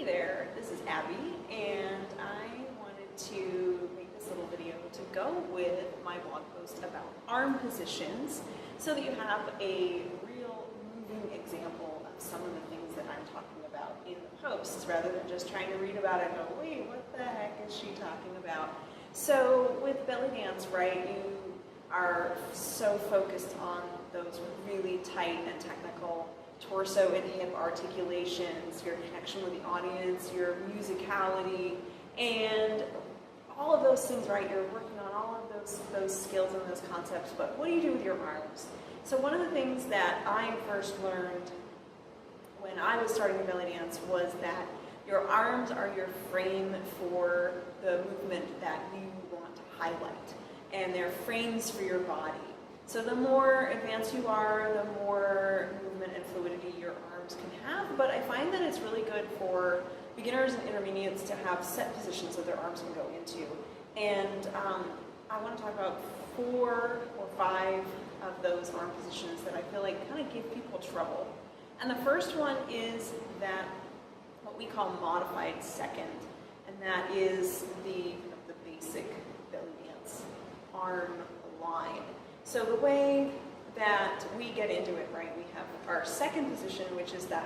Hey there, this is Abby, and I wanted to make this little video to go with my blog post about arm positions so that you have a real moving example of some of the things that I'm talking about in the posts rather than just trying to read about it and go, wait, what the heck is she talking about? So with belly dance, right, you are so focused on those really tight and technical torso and hip articulations, your connection with the audience, your musicality, and all of those things, right? You're working on all of those skills and those concepts, but what do you do with your arms? So one of the things that I first learned when I was starting the belly dance was that your arms are your frame for the movement that you want to highlight, and they're frames for your body. So the more advanced you are, the more movement and fluidity your arms can have, but I find that it's really good for beginners and intermediates to have set positions that their arms can go into. And I want to talk about 4 or 5 of those arm positions that I feel like kind of give people trouble. And the first one is that what we call modified second, and that is the basic belly dance arm line. So the way that we get into it, right, we have our second position, which is that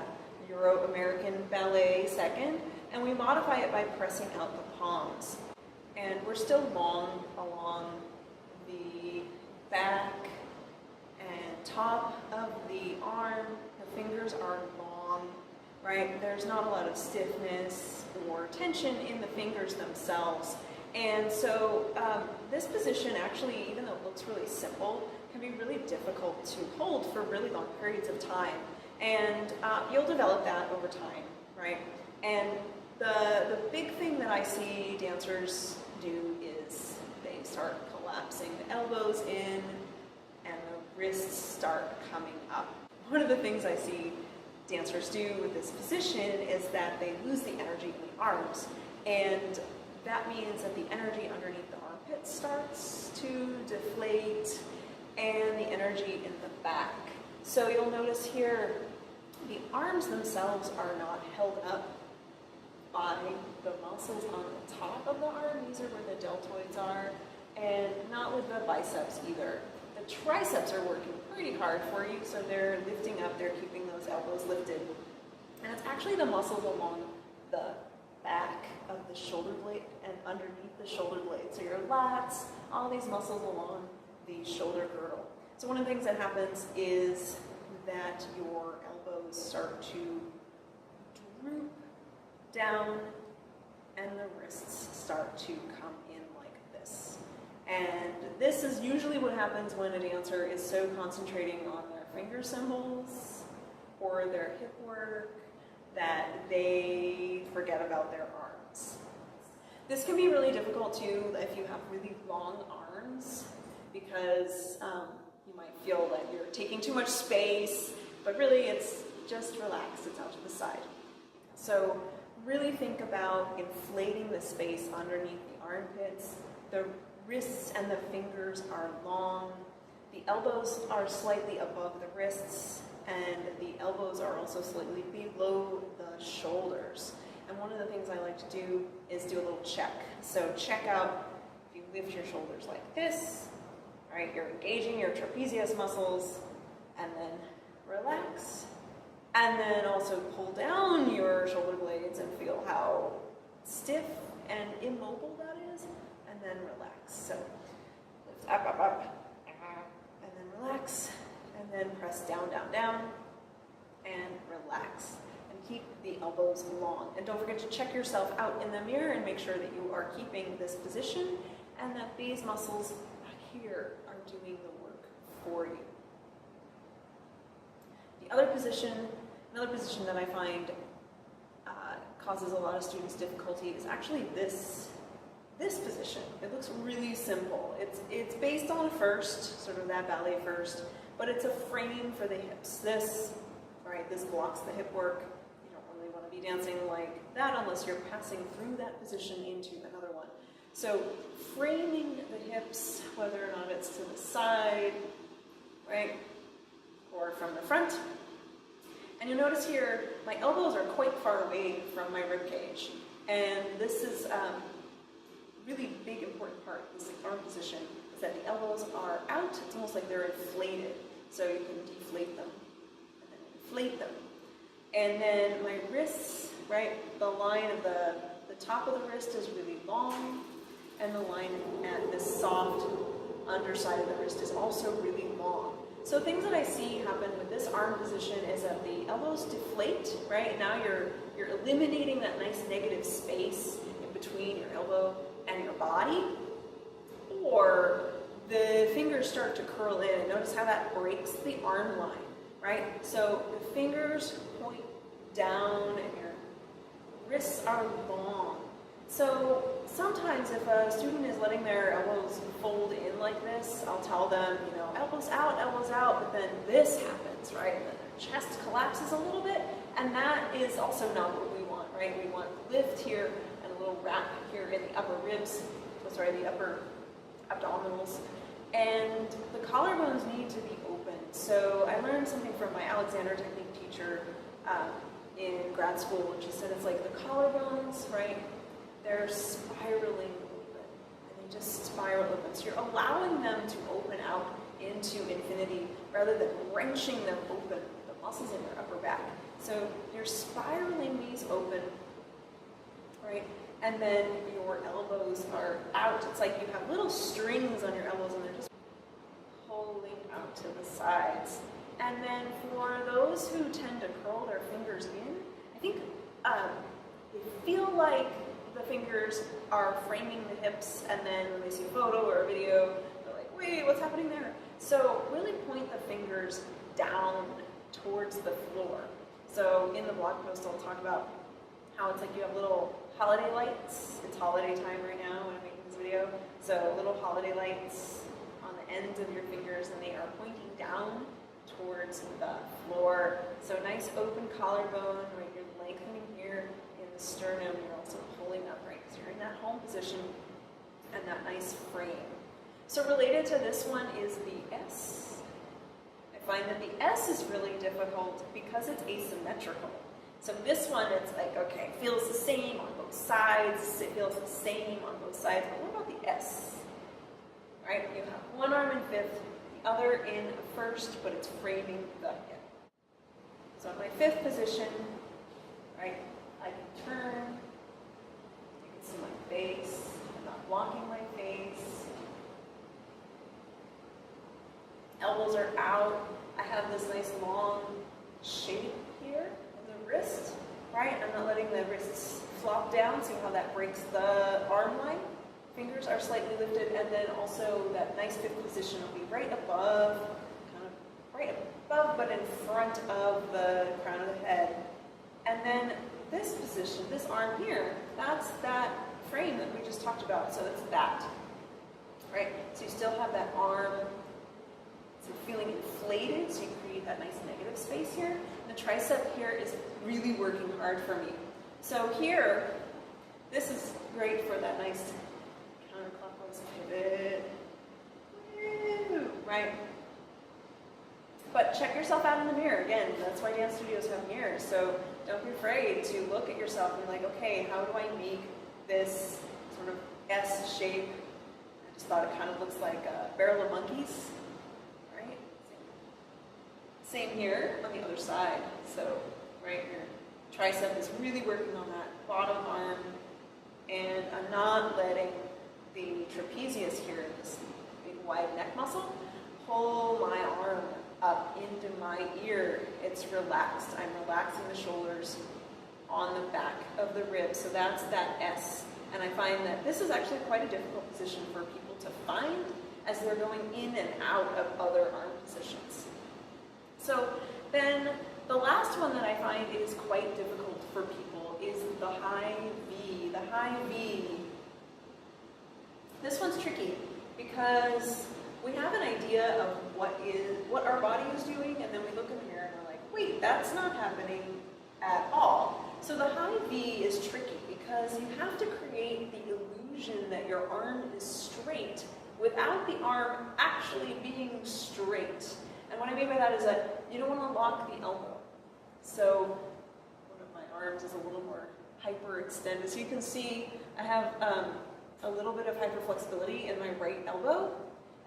Euro-American ballet second, and we modify it by pressing out the palms. And we're still long along the back and top of the arm. The fingers are long, right? There's not a lot of stiffness or tension in the fingers themselves. And so this position actually, even though it looks really simple, can be really difficult to hold for really long periods of time. And you'll develop that over time, right? And the big thing that I see dancers do is they start collapsing the elbows in and the wrists start coming up. One of the things I see dancers do with this position is that they lose the energy in the arms, and that means that the energy underneath the armpits starts to deflate and the energy in the back. So you'll notice here the arms themselves are not held up by the muscles on the top of the arm. These are where the deltoids are, and not with the biceps either. The triceps are working pretty hard for you, so they're lifting up, they're keeping those elbows lifted. And it's actually the muscles along the back of the shoulder blade and underneath the shoulder blade. So your lats, all these muscles along the shoulder girdle. So one of the things that happens is that your elbows start to droop down and the wrists start to come in like this. And this is usually what happens when a dancer is so concentrating on their finger symbols or their hip work that they forget about their arms. This can be really difficult too if you have really long arms, because you might feel that you're taking too much space, but really it's just relaxed, it's out to the side. So really think about inflating the space underneath the armpits. The wrists and the fingers are long. The elbows are slightly above the wrists, and the elbows are also slightly below the shoulders. And one of the things I like to do is do a little check. So check out, if you lift your shoulders like this, right, you're engaging your trapezius muscles, and then relax. And then also pull down your shoulder blades and feel how stiff and immobile that is, and then relax. So lift up, and then relax, and then press down, down, down, and relax. And keep the elbows long. And don't forget to check yourself out in the mirror and make sure that you are keeping this position and that these muscles back here are doing the work for you. The other position, another position that I find causes a lot of students difficulty is actually this position. It looks really simple. It's based on first, sort of that ballet first, but it's a frame for the hips. This blocks the hip work. You don't really want to be dancing like that unless you're passing through that position into another one. So framing the hips, whether or not it's to the side, right, or from the front. And you'll notice here, my elbows are quite far away from around my rib cage. And this is really big, important part, this arm position, is that the elbows are out. It's almost like they're inflated. So you can deflate them and then inflate them. And then my wrists, right, the line of the top of the wrist is really long, and the line at this soft underside of the wrist is also really long. So things that I see happen with this arm position is that the elbows deflate, right? Now you're eliminating that nice negative space in between your elbow and your body, or the fingers start to curl in, and notice how that breaks the arm line, right? So the fingers point down and your wrists are long. So sometimes if a student is letting their elbows fold in like this, I'll tell them, you know, elbows out, but then this happens, right? And then their chest collapses a little bit, and that is also not what we want, right? We want lift here and a little wrap here in the upper ribs, the upper abdominals. And the collarbones need to be open. So I learned something from my Alexander technique teacher in grad school, and she said it's like the collarbones, right? They're spiraling open, and they just spiral open. So you're allowing them to open out into infinity rather than wrenching them open, the muscles in your upper back. So you're spiraling these open, right? And then your elbows are out. It's like you have little strings on your elbows, and they're just pulling out to the sides. And then for those who tend to curl their fingers in, I think they feel like the fingers are framing the hips, and then when they see a photo or a video, they're like, wait, what's happening there? So really point the fingers down towards the floor. So in the blog post, I'll talk about how it's like you have little holiday lights. It's holiday time right now when I'm making this video. So little holiday lights on the ends of your fingers, and they are pointing down towards the floor. So nice open collarbone, right? You're lengthening here in the sternum. You're also pulling up, right? Because you're in that home position and that nice frame. So related to this one is the S. I find that the S is really difficult because it's asymmetrical. So this one, it's like, okay, it feels the same on both sides. It feels the same on both sides. But what about the S? Right? You have one arm in fifth, the other in first, but it's framing the hip. So in my fifth position, right, I can turn. You can see my face. I'm not blocking my face. Elbows are out. I have this nice long shape here in the wrist, right? I'm not letting the wrists flop down. See how that breaks the arm line? Fingers are slightly lifted, and then also that nice fifth position will be right above, kind of right above, but in front of the crown of the head. And then this position, this arm here, that's that frame that we just talked about. So it's that, right? So you still have that arm. So feeling inflated, so you create that nice negative space here. And the tricep here is really working hard for me. So here, this is great for that nice counterclockwise pivot. Woo, right? But check yourself out in the mirror. Again, that's why dance studios have mirrors. So don't be afraid to look at yourself and be like, okay, how do I make this sort of S shape? I just thought it kind of looks like a barrel of monkeys. Same here on the other side. So, right, your tricep is really working on that bottom arm, and I'm not letting the trapezius here, this big wide neck muscle, pull my arm up into my ear. It's relaxed. I'm relaxing the shoulders on the back of the ribs. So that's that S. And I find that this is actually quite a difficult position for people to find as they're going in and out of other arm positions. So then the last one that I find is quite difficult for people is the high V. The high V. This one's tricky because we have an idea of what our body is doing, and then we look in the mirror and we're like, wait, that's not happening at all. So the high V is tricky because you have to create the illusion that your arm is straight without the arm actually being straight. And what I mean by that is that you don't want to lock the elbow. So one of my arms is a little more hyperextended. So you can see I have a little bit of hyperflexibility in my right elbow,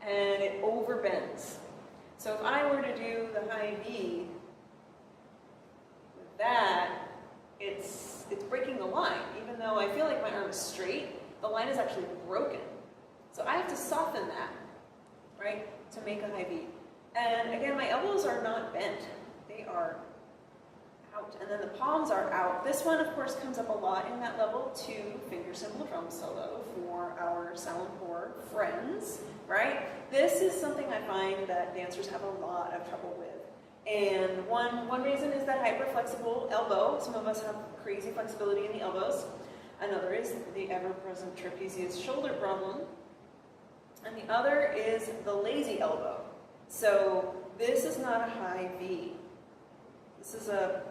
and it overbends. So if I were to do the high V with that, it's breaking the line. Even though I feel like my arm is straight, the line is actually broken. So I have to soften that, right, to make a high V. And again, my elbows are not bent. They are out. And then the palms are out. This one, of course, comes up a lot in that level 2 finger cymbal drum solo for our Salonpur friends, right? This is something I find that dancers have a lot of trouble with. And one reason is that hyperflexible elbow. Some of us have crazy flexibility in the elbows. Another is the ever-present trapezius shoulder problem. And the other is the lazy elbow. So this is not a high V. This is a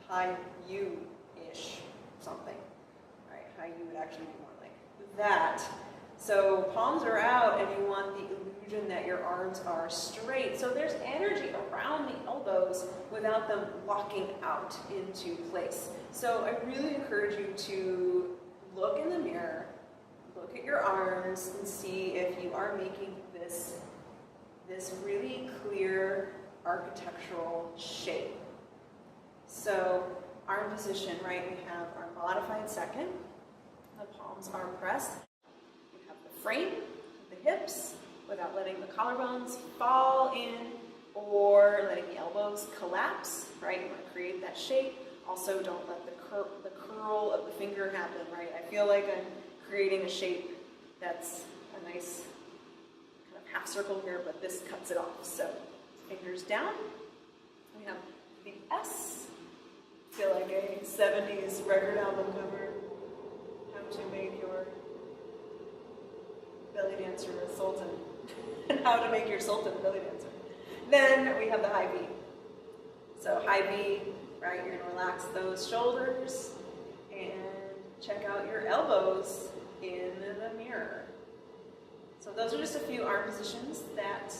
high U-ish something. Right? High U would actually be more like that. So palms are out and you want the illusion that your arms are straight. So there's energy around the elbows without them locking out into place. So I really encourage you to look in the mirror, look at your arms, and see if you are making this really clear architectural shape. So arm position, right? We have our modified second. The palms are pressed. We have the frame, the hips, without letting the collarbones fall in or letting the elbows collapse, right? You want to create that shape. Also, don't let the curl of the finger happen, right? I feel like I'm creating a shape that's a nice kind of half circle here, but this cuts it off. So fingers down. We have the S. I feel like a 70s record album cover. How to make your belly dancer a sultan. And how to make your sultan a belly dancer. Then we have the high V. So high V, right? You're gonna relax those shoulders and check out your elbows in the mirror. So those are just a few arm positions that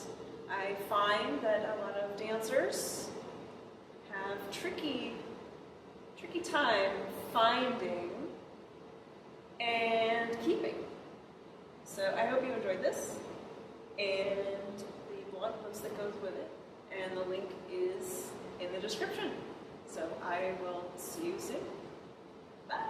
I find that a lot of dancers have tricky time finding and keeping. So I hope you enjoyed this and the blog post that goes with it, and the link is in the description. So I will see you soon. Bye.